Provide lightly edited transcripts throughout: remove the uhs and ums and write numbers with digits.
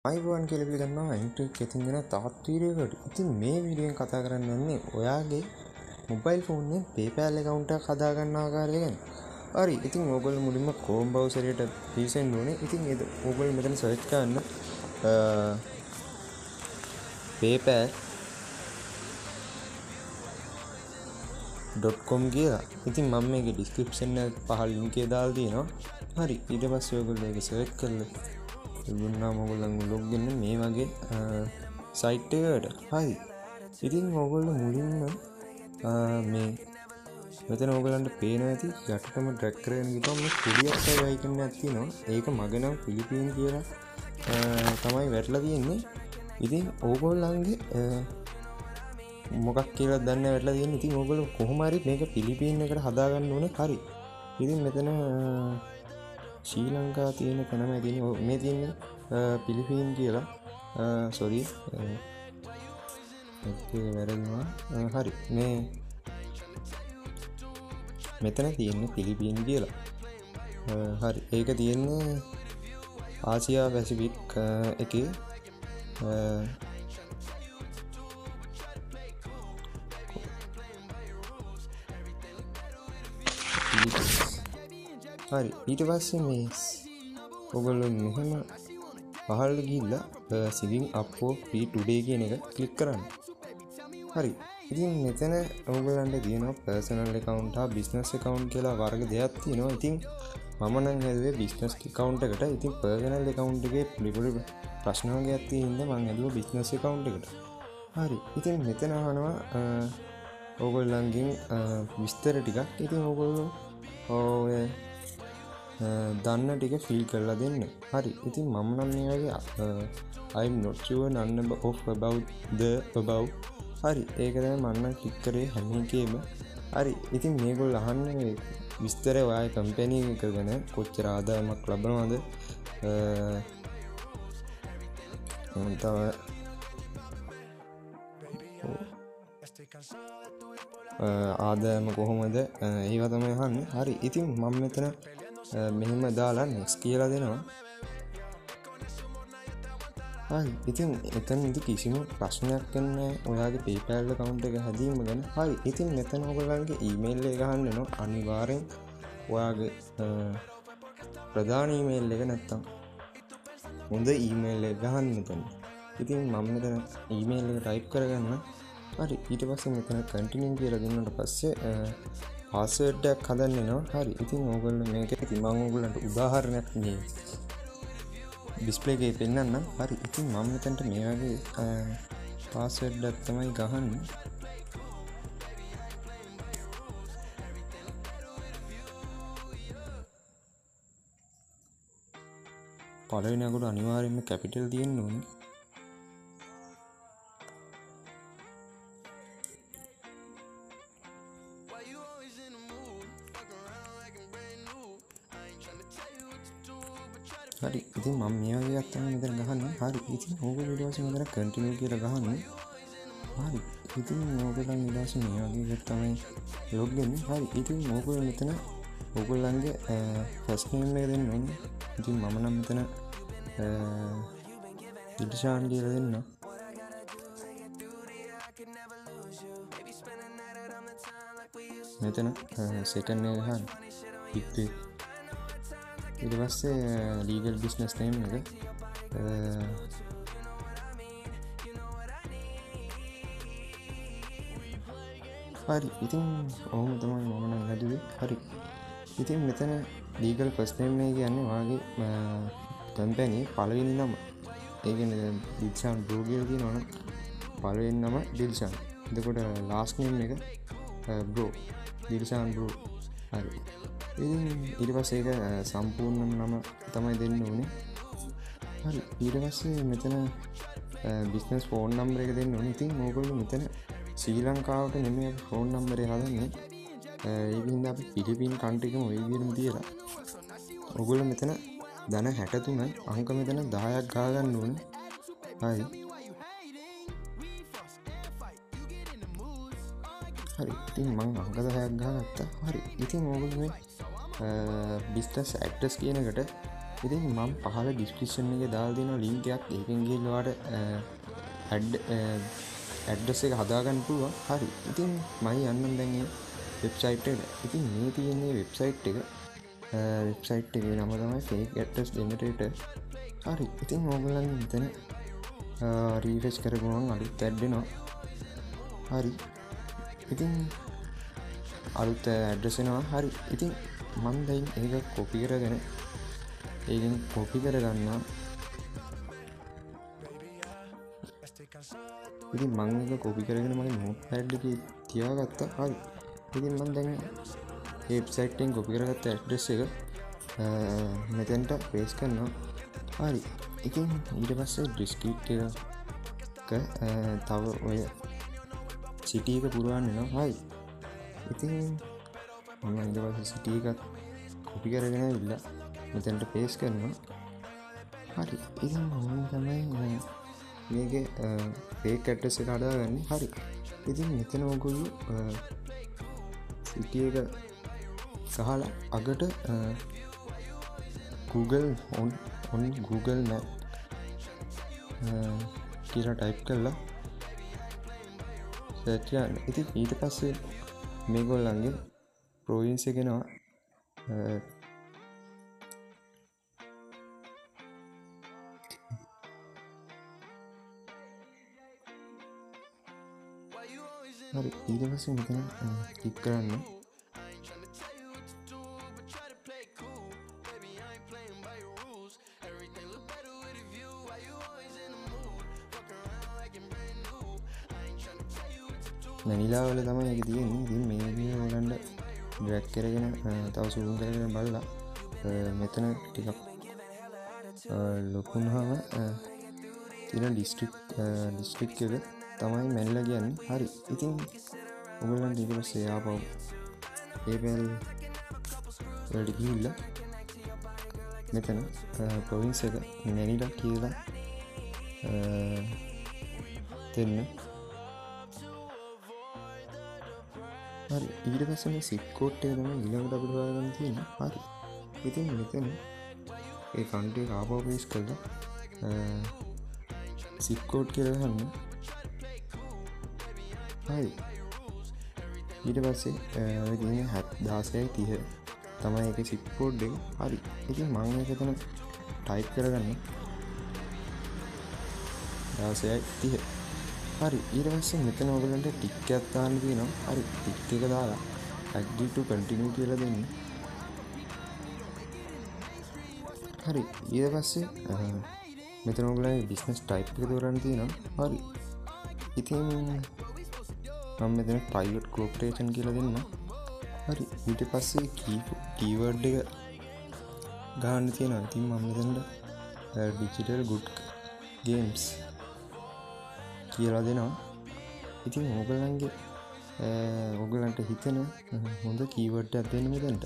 අයිබෝන් කියලා පිළිගන්නවා ඉන්ට්‍රික් එකකින් දෙන තවත් වීඩියෝකට. ඉතින් මේ වීඩියෝෙන් කතා කරන්න යන්නේ ඔයාගේ මොබයිල් ෆෝන් එකෙන් PayPal account එකක් හදා ගන්න ආකාරය ගැන. හරි. ඉතින් ඕගොල්ලෝ මුලින්ම Chrome browser එකට පිවිසෙන්න ඕනේ. ඉතින් ඕගොල්ලෝ මෙතන search කරන්න paypal.com කියලා. ඉතින් මම මේකේ description එකේ පහළ link එක දාලා තියෙනවා. හරි. ඊට පස්සේ ඔයගොල්ලෝ ඒක search කරලා දුන්නාම ඔයගොල්ලන් log in මේ වගේ site එකකට. හරි. ඉතින් ඔයගොල්ලෝ මුලින්ම මේ මෙතන ඔයගලන්ට පේනවා ඇති යටටම drag කරගෙන ගිහම මේ කුඩියක් වගේ icon එකක් තියෙනවා. ඒක මගේ නම් පිලිපීන් කියලා තමයි වැටලා තියෙන්නේ. ඉතින් ඕගොල්ලන්ගේ මොකක් කියලා දන්නේ වැටලා තියෙන්නේ. ඉතින් ඕගොල්ලෝ කොහොම හරි මේක පිලිපීන් එකට හදා ගන්න ඕනේ. හරි. ඉතින් මෙතන ශ්‍රී ලංකා තියෙන තැනමයි තියෙන්නේ. මේ තියෙන්නේ පිලිපීන් කියලා. සෝරි. ඒක වැරදුනා. හරි. මේ මෙතන තියෙන්නේ පිලිපීන් කියලා. හරි. ඒක තියෙන්නේ ආසියා පැසිෆික් එකේ හරි. ඊට පස්සේ මේ ඔයගොල්ලෝ මෙහෙම පහළට ගිහිල්ලා sign up for free today කියන එක ක්ලික් කරන්න. හරි. ඉතින් මෙතන ඔයගොල්ලන්ට තියෙනවා personal account හා business account කියලා වර්ග දෙකක් තියෙනවා. ඉතින් මම නම් හැදුවේ business account එකට. ඉතින් personal account එකේ පොඩි ප්‍රශ්න වර්ගයක් තියෙන ඉඳ මම හැදුවා business account එකට. හරි. ඉතින් මෙතන අහනවා ඔයගොල්ලන්ගෙන් විස්තර ටිකක්. ඉතින් ඔයගොල්ලෝ ඔය දන්න ටික ෆිල් කරලා දෙන්න. හරි. ඉතින් මම නම් මේ වගේ I'm not sure none of about the above. හරි. ඒක තමයි මම නම් ක්ලික් කරේ හැම එකේම. හරි. ඉතින් මේගොල්ලෝ අහන්නේ විස්තර ඔයාගේ කම්පැනි එක ගැන කොච්චර ආදායමක් ලබනවද? තව ආදායම කොහොමද? ඒවා තමයි අහන්නේ. හරි. ඉතින් මම මෙතන මෙහෙම දාලා next කියලා දෙනවා. හරි. ඉතින් එතනදි කිසිම ප්‍රශ්නයක් නැහැ ඔයාගේ PayPal account එක හැදීම ගැන. හරි. ඉතින් මෙතන ඔයගලන්ගේ email එක ගහන්න වෙනවා. අනිවාර්යෙන් ඔයාගේ ප්‍රධාන email එක නැත්තම් හොඳ email එක ගහන්න මෙතන. ඉතින් මම මෙතන email එක type කරගන්න. හරි. ඊට පස්සේ මෙතන continue කියලා දුන්නාට පස්සේ password එකක් හදන්න වෙනවා. හරි. ඉතින් ඕගොල්ලෝ මේක ඉතින් මම ඕගොල්ලන්ට උදාහරණයක් මේ display එකේ පෙන්නන්නම්. හරි. ඉතින් මම මෙතනට මේ වගේ password එකක් තමයි ගහන්නේ. පළවෙනි අකුර අනිවාර්යයෙන්ම capital තියෙන්න ඕනේ. හරි. ඉතින් මම මේ වගේ එකක් තමයි මෙතන ගහන්නේ. හරි. ඉතින් ඕගොල්ලෝ ඊට පස්සේ මෙතන continue කියලා ගහන්නේ. හරි. ඉතින් ඕගොල්ලන් ඊට පස්සේ මේ වගේ එකක් තමයි log වෙන්නේ. හරි. ඉතින් ඕගොල්ලෝ මෙතන ඕගොල්ලන්ගේ first name එක දෙන්න ඕනේ. ඉතින් මම නම් මෙතන දිල්ෂාන් කියලා දෙන්නම්. මෙතන second එක ගහන්න. ඊට පස්සේ legal business name එක හරි. ඉතින් ඔහොම තමයි මම නම් හැදුවේ. හරි. ඉතින් මෙතන legal first name එක කියන්නේ ඔයාගේ company පළවෙනි නම. ඒ කියන්නේ දිල්ෂාන් බ්‍රෝ කියලා කියනවනම් පළවෙනි නම දිල්ෂාන්. එතකොට last name එක බ්‍රෝ. දිල්ෂාන් බ්‍රෝ. හරි. ඉතින් ඊට පස්සේ ඒක සම්පූර්ණ නම තමයි දෙන්න ඕනේ. හරි. ඊට පස්සේ මෙතන business phone number එක දෙන්න ඕනේ. ඉතින් ඕගොල්ලෝ මෙතන ශ්‍රී ලංකාවට නෙමෙයි phone number එක හදන්නේ. ඒකින්ද අපි පිලිපීන් country එකම ඔය විදිහටම තියලා ඕගොල්ලෝ මෙතන ධන 63යි අංක මෙතන 10ක් ගහ ගන්න ඕනේ. හරි. හරි. ඉතින් මම අංක 10ක් ගහගත්තා. හරි. ඉතින් ඕගොල්ලෝ මේ business address කියන එකට ඉතින් මම පහල ඩිස්ක්‍රිප්ෂන් එකේ දාලා දෙනවා ලින්ක් එකක්. ඒකෙන් ගිහලා ඔයාලට ඇඩ්‍රස් එක හදාගන්න පුළුවන්. හරි. ඉතින් මම යන්නම් දැන් මේ වෙබ්සයිට් එකට. ඉතින් මේ තියෙන වෙබ්සයිට් එකේ නම තමයි fake address generator. හරි. ඉතින් ඕගොල්ලන් මෙතන රීෆ්‍රෙෂ් කරගමන් අලුත් ඇඩ් එනවා. හරි. ඉතින් අලුත් ඇඩ්‍රස් එනවා. හරි. ඉතින් මම දැන් ඒක කොපි කරගෙන ඒකෙන් කොපි කරගන්නවා. ඉතින් මම ඒක කොපි කරගෙන මගේ නෝට්පෑඩ් එකේ තියාගත්තා. හරි. ඉතින් මම දැන් මේ වෙබ්සයිට් එකෙන් කොපි කරගත්ත ඇඩ්‍රස් එක මෙතෙන්ට පේස්ට් කරනවා. හරි. ඉතින් ඊට පස්සේ ඩිස්ක්‍රිප්ට් එක තව ඔය සිටි එක පුරවන්න වෙනවා. හරි. ඉතින් මම ඊට පස්සේ සිටි එක කොපි කරගෙන ඉල්ල මෙතෙන්ට පේස්ට් කරනවා. හරි. ඉතින් මම තමයි මේකේ fake address එක හදාගන්නේ. හරි. ඉතින් මෙතන ඔයගොල්ලෝ සිටි එක ගහලා අගට Google on Google Map කියලා ටයිප් කරලා සර්ච් කරන්න. ඉතින් ඊට පස්සේ මේගොල්ලන්ගේ ප්‍රොවින්ස් එක එනවා. හරි. ඊට පස්සේ මෙතන ක්ලික් කරන්න. මැනිලා වල තමයි ඒක තියෙන්නේ. ඉතින් මේක ඔයගලන්ට ඩ්‍රැග් කරගෙන තව zoom කරගෙන බලලා මෙතන ටිකක් ලොකු වුණාම තියෙන ඩිස්ට්‍රික්ට් එක තමයි මැනිලා කියන්නේ. හරි. ඉතින් ඔයගලන්ට ඊට පස්සේ ආපහු ඒබල් වලට ගිහිල්ලා මෙතන ප්‍රොවින්ස් එක මැනිලා කියලා දෙන්න. හරි. ඊට පස්සේ මේ zip code එක තමයි ඊළඟට අපිට හොයාගන්න තියෙන්නේ. හරි. ඉතින් මෙතන ඒ කන්ට්‍රි එක ආපහු පේස්ට් කරලා zip code කියලා ගන්න. හරි. ඊට පස්සේ ඔය තියෙන 1630 තමයි ඒකේ zip code එක. හරි. ඉතින් මම ඒක එතන ටයිප් කරගන්න. 1630. හරි. ඊට පස්සේ මෙතන ඔයගලන්ට ටික් එකක් දාන්න තියෙනවා. හරි. ටික් එක දාලා agree to continue කියලා දෙන්න. හරි. ඊට පස්සේ මෙතන ඔයගලගේ business type එක තෝරන්න තියෙනවා. හරි. ඉතින් මම මෙතන private corporation කියලා දෙන්න. හරි. ඊට පස්සේ keyword එක ගන්න තියෙනවා. ඉතින් මම මෙතන digital good games කියලා දෙනවා. ඉතින් ඔයගලන්ට හිතෙන හොඳ කීවර්ඩ් එකක් දෙන්න මෙතනට.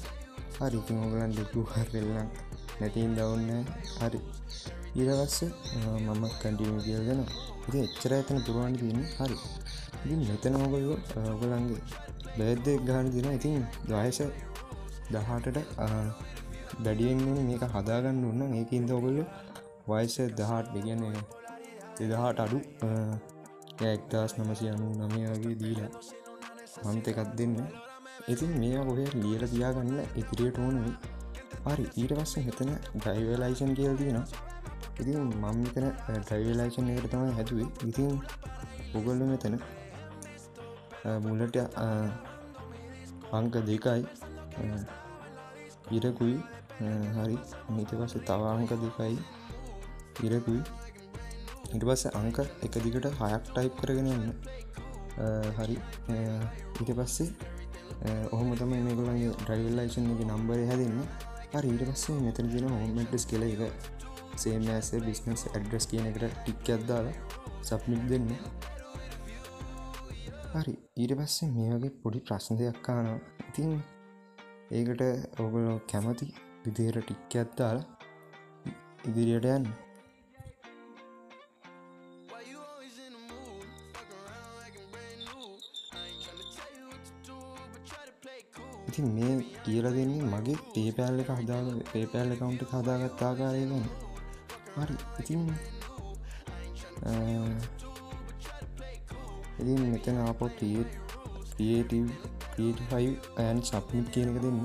හරි. ඉතින් ඔයගලන්ට URL එක නැතිනම් ඩවුන් නැහැ. හරි. ඊට පස්සේ මම කන්ටිනියු කියලා දෙනවා. ඉතින් එච්චරයි එතන පුරවන්න තියෙන්නේ. හරි. ඉතින් මෙතන ඔයගලන්ගේ බර්ත්ඩේ එක ගන්න දෙනවා. ඉතින් වයස 18ට වැඩියෙන් ඕනේ මේක හදාගන්න ඕන නම් ඒකින්ද ඔයගොල්ලෝ වයස 18 කියන්නේ 18 අඩු 1999 වගේ දීලා මන්ත එකක් දෙන්න. ඉතින් මේවා කොහෙද ලියලා තියාගන්න ඉදිරියට ඕනේ. හරි. ඊට පස්සේ මෙතන ඩ්‍රයිවර් ලයිසන්ස් කියලා තියෙනවා. ඉතින් මම මෙතන ඩ්‍රයිවර් ලයිසන්ස් එකට තමයි හැදුවේ. ඉතින් ඔයගොල්ලෝ මෙතන මුලට අංක 2යි ඉරකුයි. හරි. ඊට පස්සේ තව අංක 2යි ඉරකුයි. ඊට පස්සේ අංක එක දිගට 6ක් ටයිප් කරගෙන යන්න. හරි. ඊට පස්සේ ඔහොම තමයි මේගොල්ලන්ගේ ඩ්‍රයිවර් ලයිසන්ස් එකේ නම්බරය හැදෙන්නේ. හරි. ඊට පස්සේ මෙතන තියෙන home address කියලා එක same as a business address කියන එකට ටික් එකක් දාලා submit දෙන්න. හරි. ඊට පස්සේ මේ වගේ පොඩි ප්‍රශ්න දෙකක් අහනවා. ඉතින් ඒකට ඔයගොල්ලෝ කැමති විදිහට ටික් එකක් දාලා ඉදිරියට යන්න. ඉතින් මේ කියලා දෙන්නේ මගේ PayPal එක හදාගන්න PayPal account එක හදාගත්ත ආකාරය ගැන. හරි. ඉතින් මෙතන ආපහු creative and submit කියන එක දෙන්න.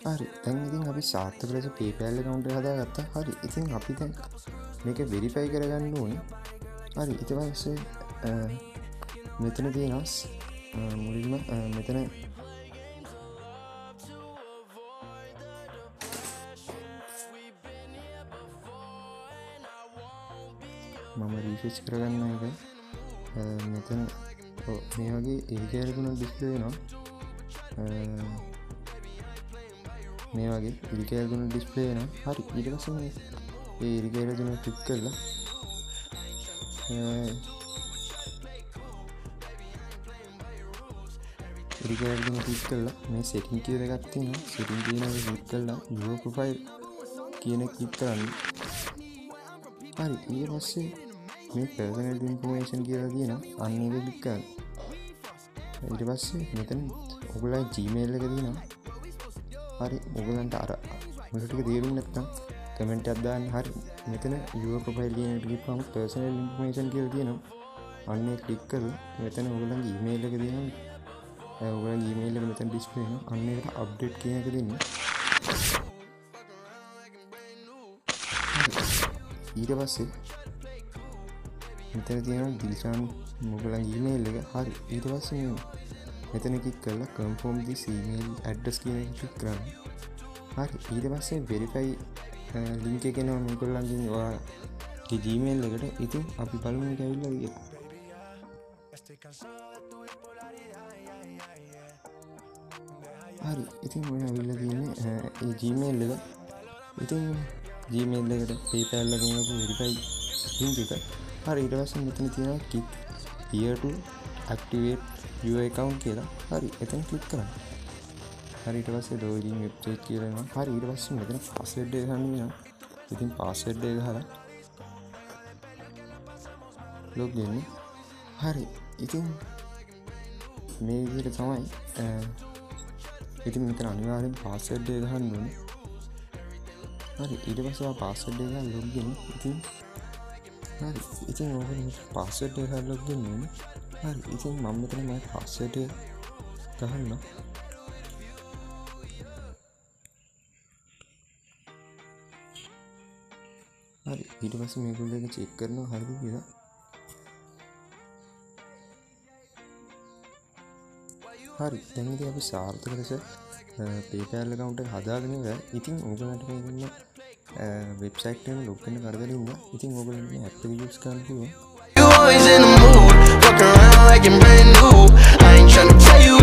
හරි. දැන් ඉතින් අපි සාර්ථක ලෙස PayPal account එක හදාගත්තා. හරි. ඉතින් අපි දැන් මේක verify කරගන්න ඕනේ. හරි. ඊට පස්සේ මෙතන තියෙනවා මුලින්ම මෙතන මම රිෆ්‍රෙෂ් කරගන්න එක මෙතන මේ වගේ ඉරිකේල් තුන ඩිස්ප්ලේ වෙනවා. මේ වගේ ඉරිකේල් තුන ඩිස්ප්ලේ වෙනවා. හරි. ඊට පස්සේ මේ ඉරිකේල් තුන ක්ලික් කරලා ඉරිකේල් තුන ක්ලික් කරලා මේ setting කියලා එකක් තියෙනවා. setting කියන එක ක්ලික් කරලා view profile කියන එක ක්ලික් කරන්න. හරි. ඊට පස්සේ මේ personal information කියලා තියෙනවා. අන්න ඒක ක්ලික් කරන්න. ඊට පස්සේ මෙතන ඔයගොල්ලෝ Gmail එක තියෙනවා. හරි. ඔයගොල්ලන්ට අර මුල ටික තේරුම් නැත්නම් කමෙන්ට් එකක් දාන්න. හරි. මෙතන your profile කියන එක ක්ලික් කරාම personal information කියලා තියෙනවා. අන්න ඒක ක්ලික් කරලා මෙතන ඔයගොල්ලන්ගේ email එක දෙනවා. ඔයගොල්ලන්ගේ email එක මෙතන display වෙනවා. අන්න ඒකට update කියන එක දෙන්න. ඊට පස්සේ මෙතන තියෙනවා දිල්ෂාන් ඔයගොල්ලන්ගේ email එක. හරි. ඊට පස්සේ මෙතන ක්ලික් කරලා confirm this email address කියන එක ක්ලික් කරන්න. හරි. ඊට පස්සේ verify link එක එනවා මේගොල්ලන්ගේ ඔයාගේ Gmail එකට. ඉතින් අපි බලමු මේක ඇවිල්ලා කියලා. හරි. ඉතින් ඔය ඇවිල්ලා තියෙන්නේ ඒ Gmail එක. ඉතින් Gmail එකට PayPal එකෙන් අපු verify link එක. හරි. ඊට පස්සේ මෙතන තියෙනවා click here to activate your account කියලා. හරි. එතන ක්ලික් කරන්න. හරි. ඊට පස්සේ login website කියලා එනවා. හරි. ඊට පස්සේ මෙතන password එක ගන්න වෙනවා. ඉතින් password එක ගහලා login වෙන්න. හරි. ඉතින් මේ විදිහට තමයි ඉතින් මෙතන අනිවාර්යෙන් password එක ගන්න ඕනේ. හරි. ඊට පස්සේ password එක ගහලා login වෙන්න. ඉතින් හරි. ඉතින් ඔයගොල්ලෝ password එක ගහලා login වෙන්න. හරි. ඉතින් මම මෙතන මගේ password එක ගහන්න. හරි. ඊට පස්සේ මේගොල්ලෝ එක චෙක් කරනවා හරිද කියලා. හරි. දැන් ඉතින් අපි සාර්ථක ලෙස PayPal account එක හදාගෙන ඉවරයි. ඉතින් ඕගොල්ලන්ට මේකෙන් වෙබ්සයිට් එකේ ලොග් වෙන්න කරදර ඉන්නවා. ඉතින් ඕගොල්ලෝ මේ app එක use කරන්න පුළුවන්. You always in the mood, fuck around like you're brand new. I ain't tryna tell you